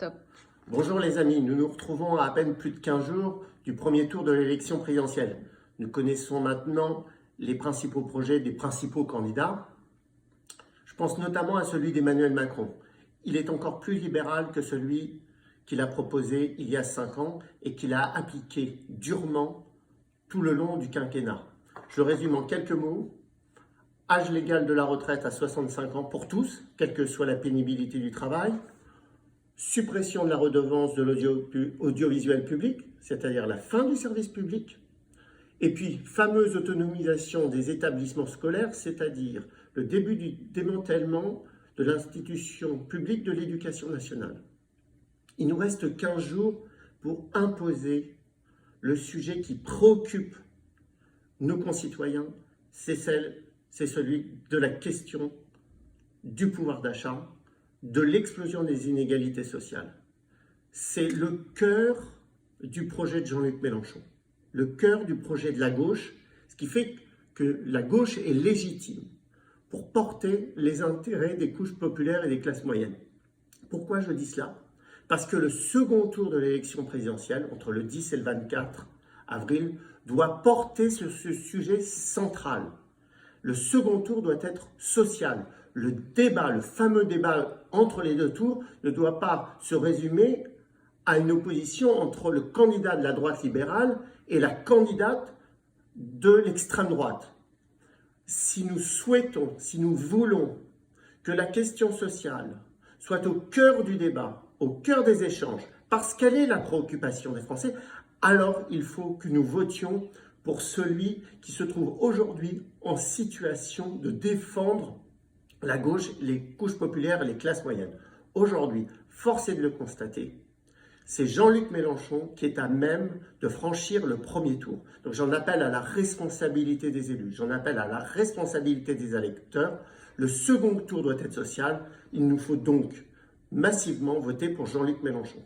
Top. Bonjour les amis, nous nous retrouvons à peine plus de 15 jours du premier tour de l'élection présidentielle. Nous connaissons maintenant les principaux projets des principaux candidats. Je pense notamment à celui d'Emmanuel Macron. Il est encore plus libéral que celui qu'il a proposé il y a 5 ans et qu'il a appliqué durement tout le long du quinquennat. Je résume en quelques mots. Âge légal de la retraite à 65 ans pour tous, quelle que soit la pénibilité du travail. Suppression de la redevance de l'audiovisuel public, c'est-à-dire la fin du service public. Et puis, fameuse autonomisation des établissements scolaires, c'est-à-dire le début du démantèlement de l'institution publique de l'éducation nationale. Il nous reste 15 jours pour imposer le sujet qui préoccupe nos concitoyens, c'est celui de la question du pouvoir d'achat, de l'explosion des inégalités sociales. C'est le cœur du projet de Jean-Luc Mélenchon, le cœur du projet de la gauche, ce qui fait que la gauche est légitime pour porter les intérêts des couches populaires et des classes moyennes. Pourquoi je dis cela? Parce que le second tour de l'élection présidentielle, entre le 10 et le 24 avril, doit porter sur ce sujet central. Le second tour doit être social. Le débat, le fameux débat entre les deux tours, ne doit pas se résumer à une opposition entre le candidat de la droite libérale et la candidate de l'extrême droite. Si nous souhaitons, si nous voulons que la question sociale soit au cœur du débat, au cœur des échanges, parce qu'elle est la préoccupation des Français, alors il faut que nous votions pour celui qui se trouve aujourd'hui en situation de défendre la gauche, les couches populaires et les classes moyennes. Aujourd'hui, force est de le constater, c'est Jean-Luc Mélenchon qui est à même de franchir le premier tour. Donc j'en appelle à la responsabilité des élus, j'en appelle à la responsabilité des électeurs. Le second tour doit être social, il nous faut donc massivement voter pour Jean-Luc Mélenchon.